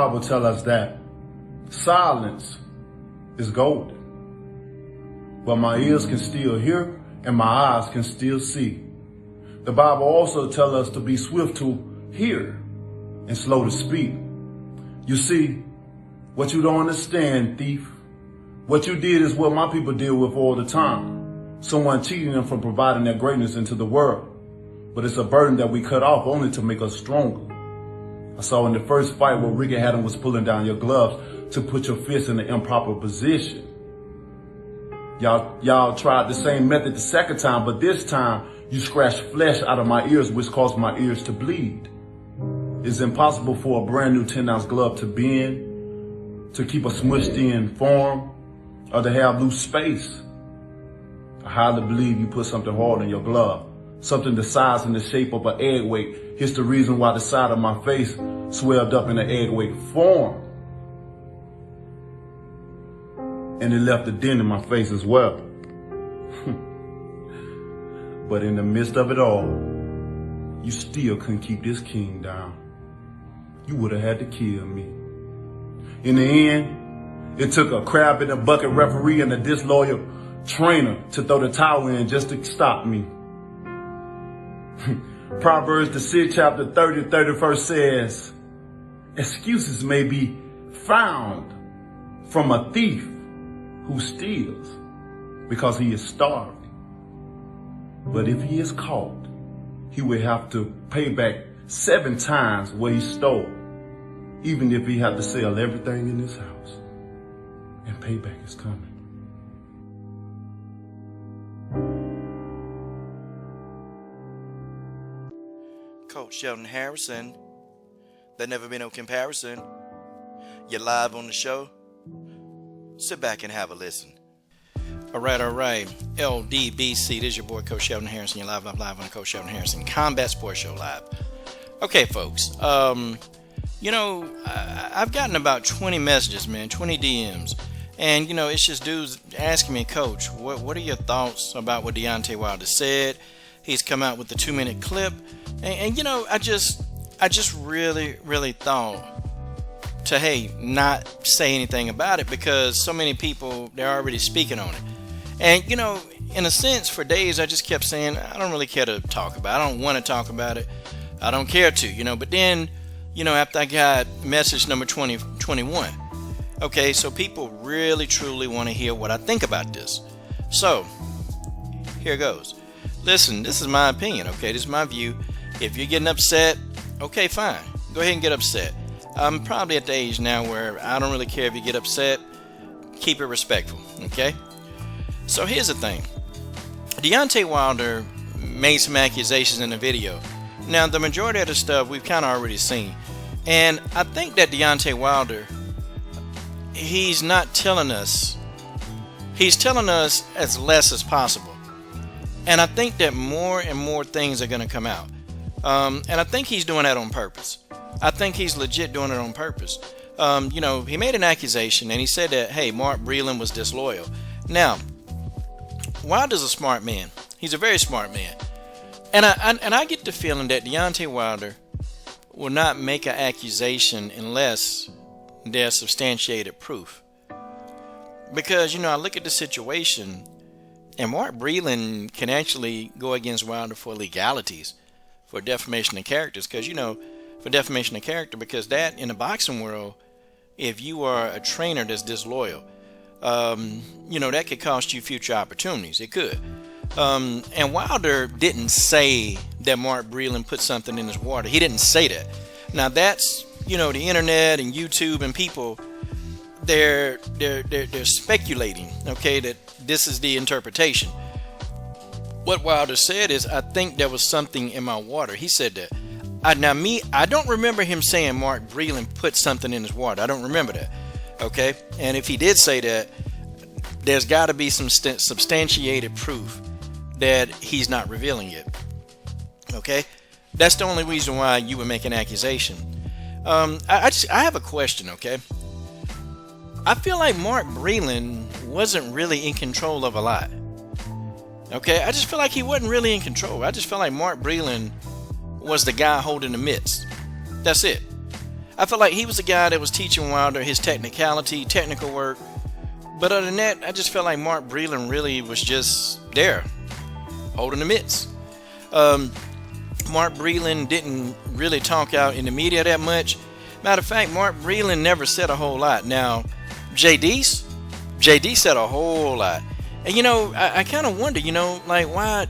Bible tells us that silence is golden, but my ears can still hear and my eyes can still see. The Bible also tells us to be swift to hear and slow to speak. You see, what you don't understand, thief, what you did is what my people deal with all the time. Someone cheating them from providing their greatness into the world. But it's a burden that we cut off only to make us stronger. I saw in the first fight where Ricky Hatton was pulling down your gloves to put your fist in the improper position. Y'all tried the same method the second time, but this time you scratched flesh out of my ears, which caused my ears to bleed. It's impossible for a brand new 10-ounce glove to bend, to keep a smushed in form, or to have loose space. I highly believe you put something hard in your glove. Something the size and the shape of an egg weight. Here's the reason why the side of my face swelled up in an egg weight form. And it left a dent in my face as well. But in the midst of it all, you still couldn't keep this king down. You would have had to kill me. In the end, it took a crab in a bucket referee and a disloyal trainer to throw the towel in just to stop me. Proverbs, the 6th chapter 31st says, excuses may be found from a thief who steals because he is starving. But if he is caught, he will have to pay back 7 times what he stole, even if he had to sell everything in his house. And payback is coming. Coach Sheldon Harrison, there never been no comparison. You're live on the show. Sit back and have a listen. All right. LDBC, this is your boy Coach Sheldon Harrison. You're live on the Coach Sheldon Harrison Combat Sports Show live. Okay, folks. I've gotten about 20 messages, man, 20 DMs. And, it's just dudes asking me, Coach, what are your thoughts about what Deontay Wilder said? He's come out with the 2-minute clip. And I just really, really thought to, not say anything about it because so many people, they're already speaking on it. And, in a sense, for days, I just kept saying, I don't really care to talk about it. I don't want to talk about it. I don't care to, But then, after I got message number 21, okay, so people really, truly want to hear what I think about this. So, here goes. Listen, this is my opinion, okay? This is my view. If you're getting upset, okay, fine. Go ahead and get upset. I'm probably at the age now where I don't really care if you get upset. Keep it respectful, okay? So here's the thing. Deontay Wilder made some accusations in the video. Now, the majority of the stuff we've kind of already seen. And I think that Deontay Wilder, he's not telling us. He's telling us as less as possible. And I think that more and more things are going to come out. And I think he's doing that on purpose. I think he's legit doing it on purpose. He made an accusation and he said that, hey, Mark Breland was disloyal. Now, Wilder's a smart man. He's a very smart man. And I get the feeling that Deontay Wilder will not make an accusation unless there's substantiated proof. Because, you know, I look at the situation, and Mark Breland can actually go against Wilder for legalities, for defamation of characters. Because, you know, for defamation of character, because that, in the boxing world, if you are a trainer that's disloyal, you know, that could cost you future opportunities. It could. And Wilder didn't say that Mark Breland put something in his water. He didn't say that. Now that's, you know, the internet and YouTube and people, they're speculating, okay, that this is the interpretation. What Wilder said is, I think there was something in my water. He said that. I don't remember him saying Mark Breland put something in his water. I don't remember that. Okay, and if he did say that, there's got to be some substantiated proof that he's not revealing it. Okay, that's the only reason why you would make an accusation. I have a question. Okay, I feel like Mark Breland wasn't really in control of a lot. Okay, I just feel like he wasn't really in control. I just feel like Mark Breland was the guy holding the mitts. That's it. I felt like he was the guy that was teaching Wilder his technicality, technical work. But other than that, I just felt like Mark Breland really was just there, holding the mitts. Mark Breland didn't really talk out in the media that much. Matter of fact, Mark Breland never said a whole lot. Now, JD said a whole lot. And, you know, I kind of wonder, you know, like why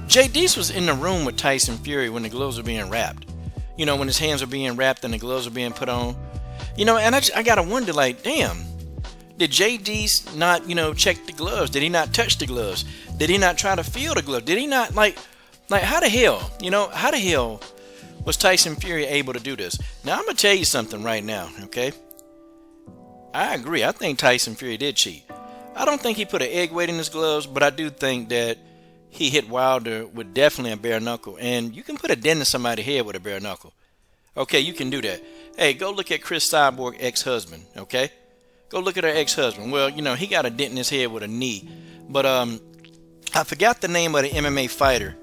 JD was in the room with Tyson Fury when the gloves were being wrapped. You know, when his hands were being wrapped and the gloves were being put on. You know, and I got to wonder, like, damn. Did JD not, you know, check the gloves? Did he not touch the gloves? Did he not try to feel the glove? Did he not, like how the hell, you know, how the hell was Tyson Fury able to do this? Now, I'm going to tell you something right now, okay? I agree. I think Tyson Fury did cheat. I don't think he put an egg weight in his gloves, but I do think that he hit Wilder with definitely a bare knuckle. And you can put a dent in somebody's head with a bare knuckle. Okay, you can do that. Hey, go look at Chris Cyborg's ex-husband, okay? Go look at her ex-husband. Well, you know, he got a dent in his head with a knee. But I forgot the name of the MMA fighter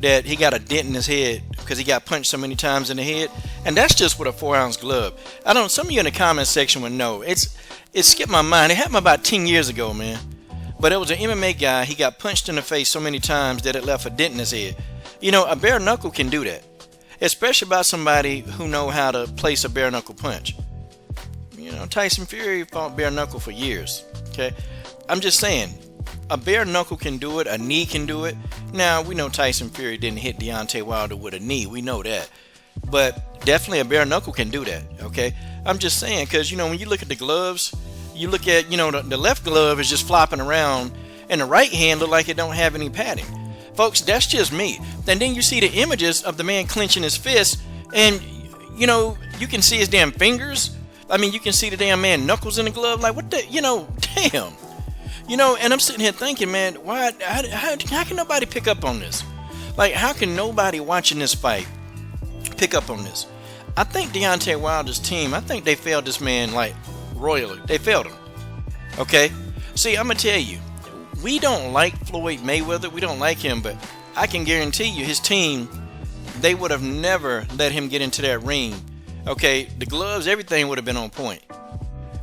that he got a dent in his head because he got punched so many times in the head. And that's just with a 4-ounce glove. I don't, some of you in the comment section would know. It skipped my mind. It happened about 10 years ago, man. But it was an MMA guy. He got punched in the face so many times that it left a dent in his head. You know, a bare knuckle can do that. Especially by somebody who know how to place a bare knuckle punch. You know, Tyson Fury fought bare knuckle for years. Okay, I'm just saying, a bare knuckle can do it. A knee can do it. Now we know Tyson Fury didn't hit Deontay Wilder with a knee. We know that, but definitely a bare knuckle can do that. Okay, I'm just saying because you know when you look at the gloves, you look at the left glove is just flopping around, and the right hand look like it don't have any padding. Folks, that's just me. And then you see the images of the man clenching his fist, and you know you can see his damn fingers. I mean, you can see the damn man knuckles in the glove. Like, what the, damn. You know, and I'm sitting here thinking, man, why, how can nobody pick up on this? Like, how can nobody watching this fight pick up on this? I think Deontay Wilder's team, I think they failed this man, like, royally. They failed him. Okay? See, I'm going to tell you, we don't like Floyd Mayweather. We don't like him, but I can guarantee you his team, they would have never let him get into that ring. Okay, the gloves, everything would have been on point.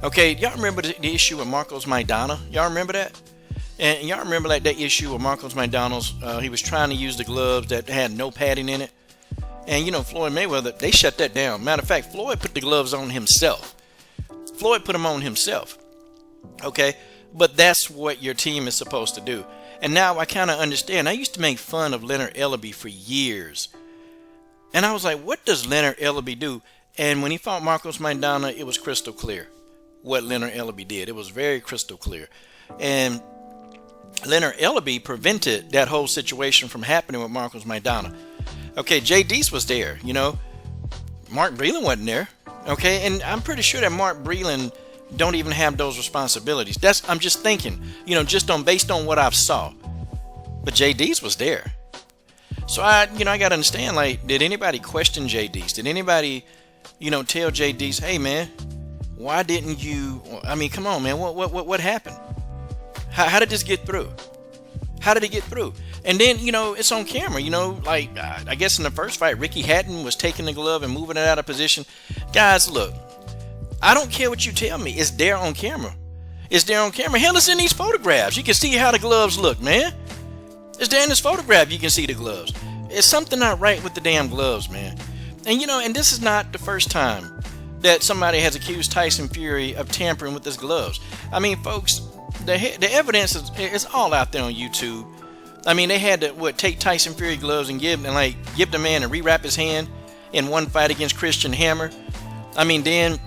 Okay, y'all remember the issue with Marcos Maidana? Y'all remember that? And y'all remember like that issue with Marcos Maidana's, he was trying to use the gloves that had no padding in it. And you know, Floyd Mayweather, they shut that down. Matter of fact, Floyd put the gloves on himself. Floyd put them on himself. Okay, but that's what your team is supposed to do. And now I kind of understand. I used to make fun of Leonard Ellaby for years. And I was like, what does Leonard Ellaby do? And when he fought Marcos Maidana, it was crystal clear what Leonard Ellaby did. It was very crystal clear. And Leonard Ellaby prevented that whole situation from happening with Marcos Maidana. Okay, JD was there, you know. Mark Breland wasn't there. Okay, and I'm pretty sure that Mark Breland don't even have those responsibilities. I'm just thinking, you know, based on what I've saw. But JD was there. So I got to understand, like, did anybody question JD? Did anybody tell JD's, hey man, why didn't you? I mean, come on, man. What happened? How did this get through? How did it get through? And then it's on camera. Like I guess in the first fight, Ricky Hatton was taking the glove and moving it out of position. Guys, look, I don't care what you tell me. It's there on camera. It's there on camera. Hell, it's in these photographs. You can see how the gloves look, man. It's there in this photograph. You can see the gloves. It's something not right with the damn gloves, man. And and this is not the first time that somebody has accused Tyson Fury of tampering with his gloves. I mean, folks, the evidence is all out there on YouTube. I mean, they had to take Tyson Fury gloves and give the man and rewrap his hand in one fight against Christian Hammer. I mean, then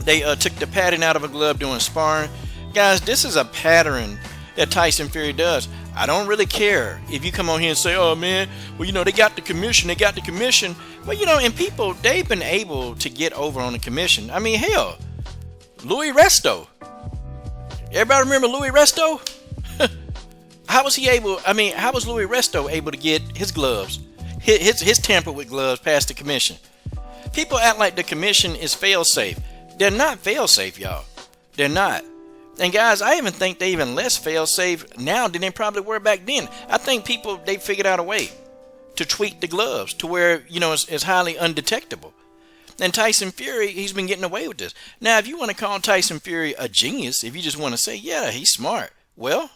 they took the padding out of a glove doing sparring. Guys, this is a pattern that Tyson Fury does. I don't really care if you come on here and say, oh man, well, they got the commission. Well, and people, they've been able to get over on the commission. I mean, hell, Louis Resto. Everybody remember Louis Resto? How was Louis Resto able to get his gloves, his tamper with gloves past the commission? People act like the commission is fail-safe. They're not fail-safe, y'all. They're not. And guys, I even think they even less fail-safe now than they probably were back then. I think they figured out a way to tweak the gloves to where, it's highly undetectable. And Tyson Fury, he's been getting away with this. Now, if you want to call Tyson Fury a genius, if you just want to say, yeah, he's smart, well,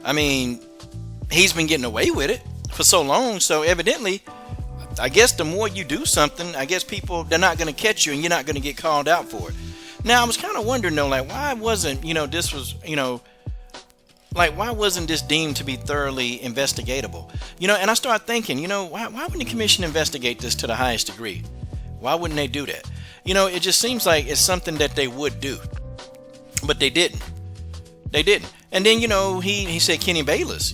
I mean, he's been getting away with it for so long. So evidently, I guess the more you do something, I guess people, they're not going to catch you and you're not going to get called out for it. Now, I was kind of wondering, though, like, why wasn't, this was, like, why wasn't this deemed to be thoroughly investigatable? And I started thinking, why wouldn't the commission investigate this to the highest degree? Why wouldn't they do that? It just seems like it's something that they would do. But they didn't. They didn't. And then, he said Kenny Bayless,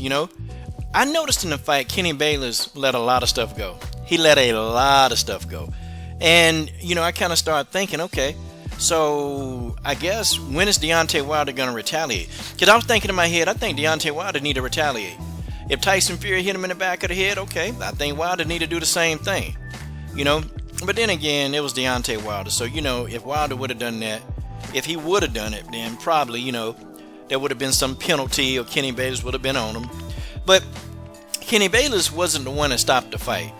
I noticed in the fight, Kenny Bayless let a lot of stuff go. He let a lot of stuff go. And, I kind of started thinking, okay, so I guess when is Deontay Wilder going to retaliate? Because I was thinking in my head, I think Deontay Wilder need to retaliate. If Tyson Fury hit him in the back of the head, okay, I think Wilder need to do the same thing. But then again, it was Deontay Wilder. So, if Wilder would have done that, if he would have done it, then probably, there would have been some penalty or Kenny Bayless would have been on him. But Kenny Bayless wasn't the one that stopped the fight.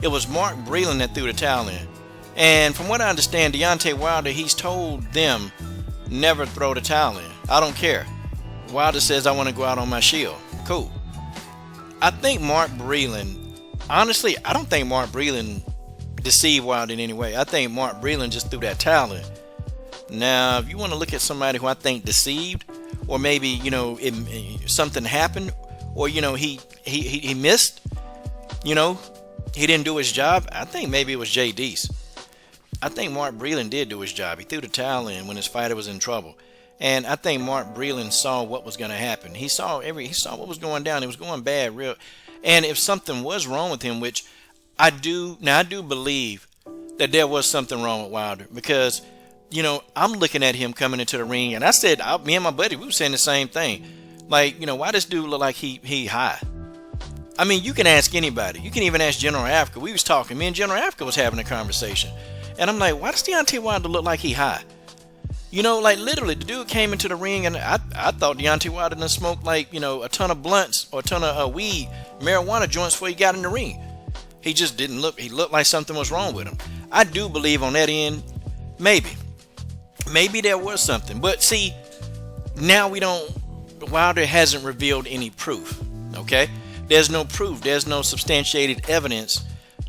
It was Mark Breland that threw the towel in. And from what I understand, Deontay Wilder, he's told them never throw the towel in. I don't care. Wilder says, I want to go out on my shield. Cool. I think Mark Breland, honestly, I don't think Mark Breland deceived Wilder in any way. I think Mark Breland just threw that towel in. Now, if you want to look at somebody who I think deceived, or maybe, something happened, or, he missed, he didn't do his job, I think maybe it was JD's. I think Mark Breland did do his job. He threw the towel in when his fighter was in trouble. And I think Mark Breland saw what was going to happen. He saw what was going down. It was going bad, real. And if something was wrong with him, which I do believe that there was something wrong with Wilder, because, I'm looking at him coming into the ring, and I said, me and my buddy, we were saying the same thing. Like, why this dude look like he high? I mean, you can ask anybody. You can even ask General Africa. We was talking. Me and General Africa was having a conversation. And I'm like, why does Deontay Wilder look like he high? Like literally, the dude came into the ring, and I thought Deontay Wilder done smoked like, a ton of blunts or a ton of weed, marijuana joints before he got in the ring. He just didn't look, he looked like something was wrong with him. I do believe on that end, maybe there was something. But see, now Wilder hasn't revealed any proof, okay? There's no proof. There's no substantiated evidence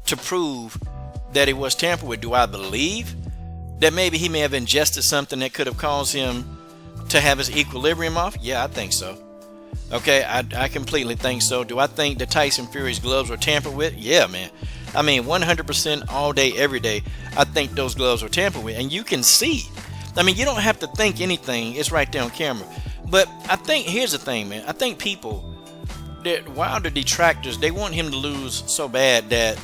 to prove that it was tampered with. Do I believe that maybe he may have ingested something that could have caused him to have his equilibrium off? Yeah, I think so. Okay, I completely think so. Do I think that Tyson Fury's gloves were tampered with? Yeah, man. I mean, 100% all day, every day, I think those gloves were tampered with. And you can see. I mean, you don't have to think anything. It's right there on camera. But I think, here's the thing, man. I think people, that Wilder detractors, they want him to lose so bad that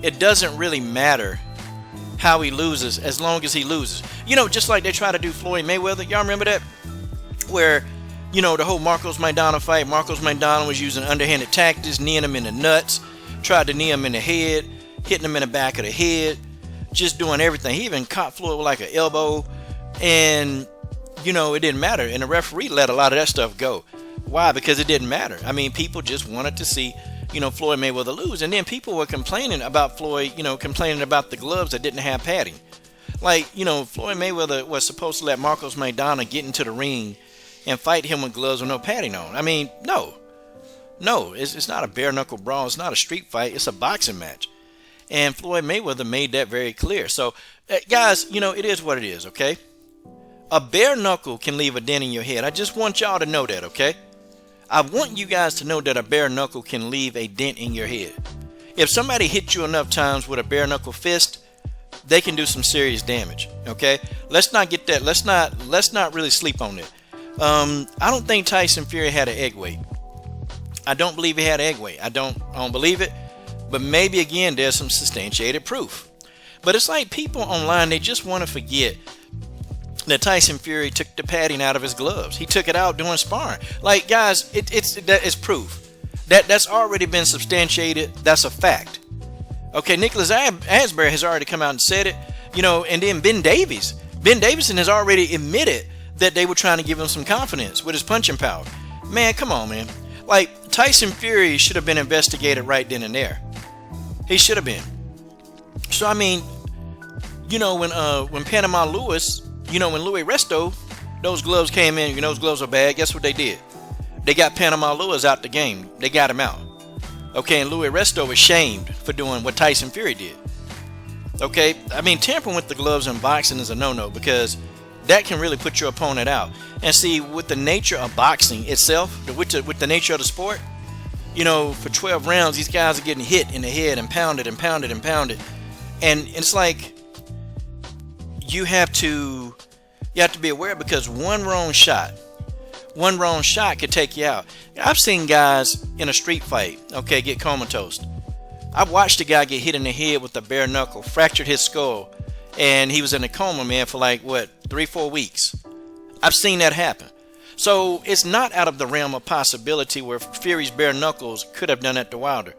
it doesn't really matter how he loses as long as he loses. Just like they try to do Floyd Mayweather. Y'all remember that? Where, the whole Marcos Maidana fight. Marcos Maidana was using underhanded tactics, kneeing him in the nuts, tried to knee him in the head, hitting him in the back of the head, just doing everything. He even caught Floyd with like an elbow, and, it didn't matter. And the referee let a lot of that stuff go. Why? Because it didn't matter. I mean, people just wanted to see Floyd Mayweather lose. And then people were complaining about Floyd, complaining about the gloves that didn't have padding. Like, Floyd Mayweather was supposed to let Marcos Maidana get into the ring and fight him with gloves with no padding on. I mean, no, it's not a bare knuckle brawl. It's not a street fight. It's a boxing match. And Floyd Mayweather made that very clear. So, guys, it is what it is, okay? A bare knuckle can leave a dent in your head. I just want y'all to know that, okay? I want you guys to know that a bare knuckle can leave a dent in your head. If somebody hits you enough times with a bare knuckle fist, they can do some serious damage. Okay, let's not get that. Let's not really sleep on it. I don't think Tyson Fury had an egg weight. I don't believe he had an egg weight. I don't believe it. But maybe again, there's some substantiated proof. But it's like people online, they just want to forget that Tyson Fury took the padding out of his gloves. He took it out doing sparring. Like, guys, it's proof. That's already been substantiated. That's a fact. Okay, Nicholas Asbury has already come out and said it. And then Ben Davison has already admitted that they were trying to give him some confidence with his punching power. Man, come on, man. Like, Tyson Fury should have been investigated right then and there. He should have been. So, I mean, When Panama Lewis, when Louis Resto, those gloves came in, those gloves are bad. Guess what they did? They got Panama Lewis out the game. They got him out. Okay, and Louis Resto was shamed for doing what Tyson Fury did. Okay, I mean, tampering with the gloves in boxing is a no-no because that can really put your opponent out. And see, with the nature of boxing itself, with the nature of the sport, for 12 rounds, these guys are getting hit in the head and pounded and pounded and pounded. And it's like you have to be aware because one wrong shot could take you out. I've seen guys in a street fight, get comatose. I've watched a guy get hit in the head with a bare knuckle, fractured his skull, and he was in a coma, man, for 3-4 weeks. I've seen that happen. So it's not out of the realm of possibility where Fury's bare knuckles could have done that to Wilder.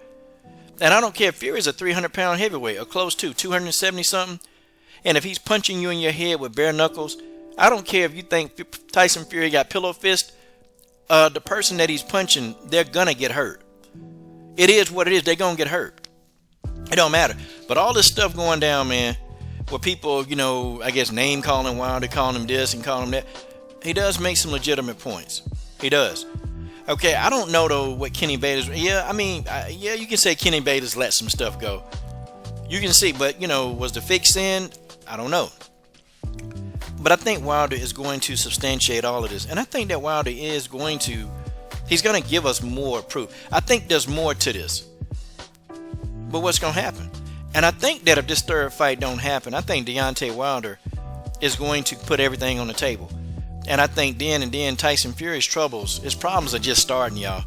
And I don't care if Fury's a 300-pound heavyweight or close to 270-something, and if he's punching you in your head with bare knuckles, I don't care if you think Tyson Fury got pillow fist. The person that he's punching, they're gonna get hurt. It is what it is. They're gonna get hurt. It don't matter. But all this stuff going down, man, where people, I guess name calling Wilder, calling him this and calling him that, he does make some legitimate points. He does. Okay, I don't know though what Kenny Bader's. Yeah, you can say Kenny Bader's let some stuff go. You can see, but was the fix in? I don't know. But I think Wilder is going to substantiate all of this. And I think that Wilder he's going to give us more proof. I think there's more to this. But what's going to happen? And I think that if this third fight don't happen, I think Deontay Wilder is going to put everything on the table. And I think then Tyson Fury's his problems are just starting, y'all.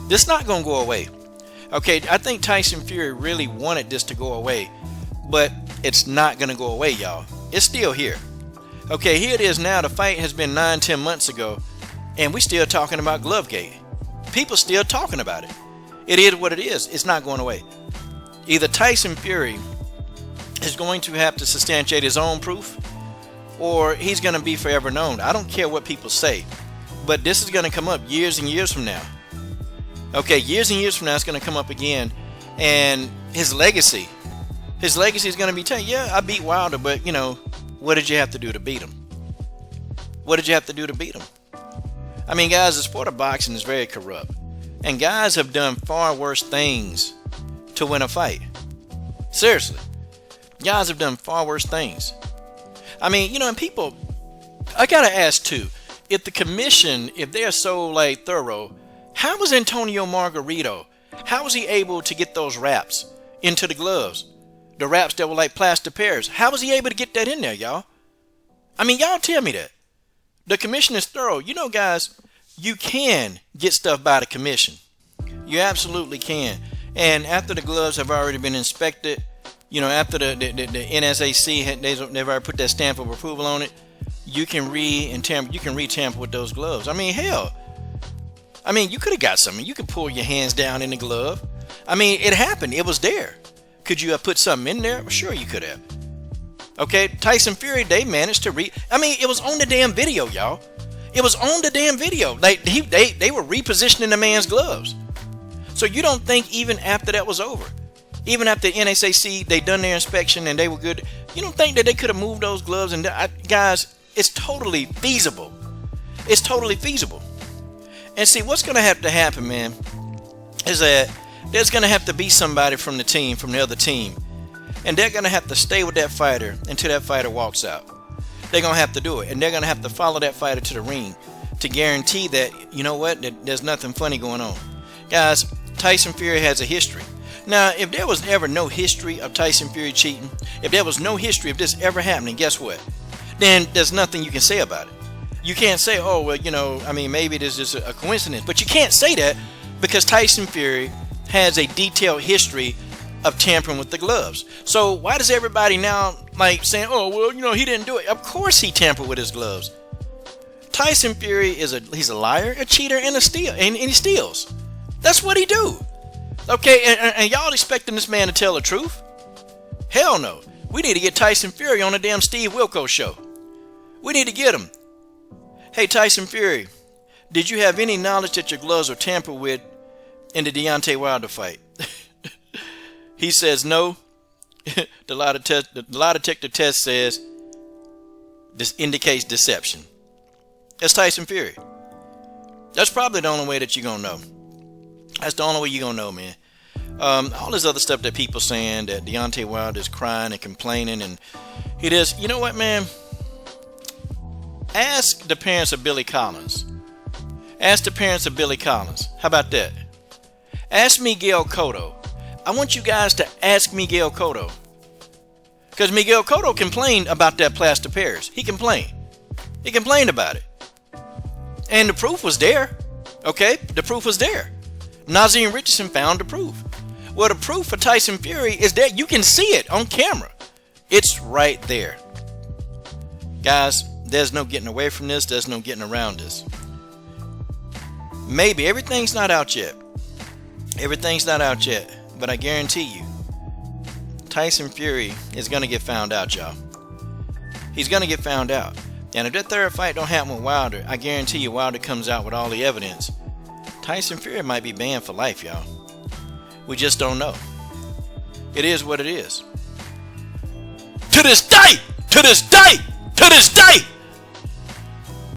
This is not going to go away. Okay, I think Tyson Fury really wanted this to go away. But it's not going to go away, y'all. It's still here. Okay, here it is now. The fight has been 9-10 months ago, and we still talking about Glovegate. People still talking about it. It is what it is. It's not going away. Either Tyson Fury is going to have to substantiate his own proof, or he's going to be forever known. I don't care what people say, but this is going to come up years and years from now. Okay, years and years from now, it's going to come up again, and his legacy is going to be telling, yeah, I beat Wilder, but what did you have to do to beat him? What did you have to do to beat him? I mean, guys, the sport of boxing is very corrupt. And guys have done far worse things to win a fight. Seriously. Guys have done far worse things. I mean, and people, I got to ask too, if the commission, if they're so thorough, how was Antonio Margarito, how was he able to get those wraps into the gloves? The wraps that were like plaster pairs. How was he able to get that in there, y'all? I mean, y'all tell me that. The commission is thorough. Guys, you can get stuff by the commission. You absolutely can. And after the gloves have already been inspected, after the NSAC, they've already put that stamp of approval on it, you can re-tamper with those gloves. I mean, hell. I mean, you could have got something. You could pull your hands down in the glove. I mean, it happened. It was there. Could you have put something in there? Sure, you could have. Okay, Tyson Fury, they managed to it was on the damn video, y'all. It was on the damn video. They were repositioning the man's gloves. So you don't think even after that was over, even after NSAC, they done their inspection and they were good, you don't think that they could have moved those gloves? And guys, it's totally feasible. It's totally feasible. And see, what's going to have to happen, man, is that there's going to have to be somebody from the other team. And they're going to have to stay with that fighter until that fighter walks out. They're going to have to do it. And they're going to have to follow that fighter to the ring to guarantee that, that there's nothing funny going on. Guys, Tyson Fury has a history. Now, if there was ever no history of Tyson Fury cheating, if there was no history of this ever happening, guess what? Then there's nothing you can say about it. You can't say, oh, well, maybe this is a coincidence. But you can't say that because Tyson Fury has a detailed history of tampering with the gloves. So why does everybody now saying, oh, well, he didn't do it? Of course he tampered with his gloves. Tyson Fury he's a liar, a cheater, and he steals. That's what he do. Okay, and y'all expecting this man to tell the truth? Hell no. We need to get Tyson Fury on the damn Steve Wilkos show. We need to get him. Hey, Tyson Fury, did you have any knowledge that your gloves were tampered with in the Deontay Wilder fight? He says no. The lie detector test says this indicates deception. That's Tyson Fury. That's probably the only way that you're gonna know. That's the only way you're gonna know, man. All this other stuff that people saying that Deontay Wilder is crying and complaining and he does. You know what, man? Ask the parents of Billy Collins. Ask the parents of Billy Collins. How about that? Ask Miguel Cotto. I want you guys to ask Miguel Cotto. Because Miguel Cotto complained about that plaster Paris. He complained. He complained about it. And the proof was there. Okay? The proof was there. Nazim Richardson found the proof. Well, the proof for Tyson Fury is that you can see it on camera. It's right there. Guys, there's no getting away from this. There's no getting around this. Maybe everything's not out yet. Everything's not out yet. But I guarantee you, Tyson Fury is going to get found out, y'all. He's going to get found out. And if that third fight don't happen with Wilder, I guarantee you Wilder comes out with all the evidence. Tyson Fury might be banned for life, y'all. We just don't know. It is what it is. To this day! To this day! To this day!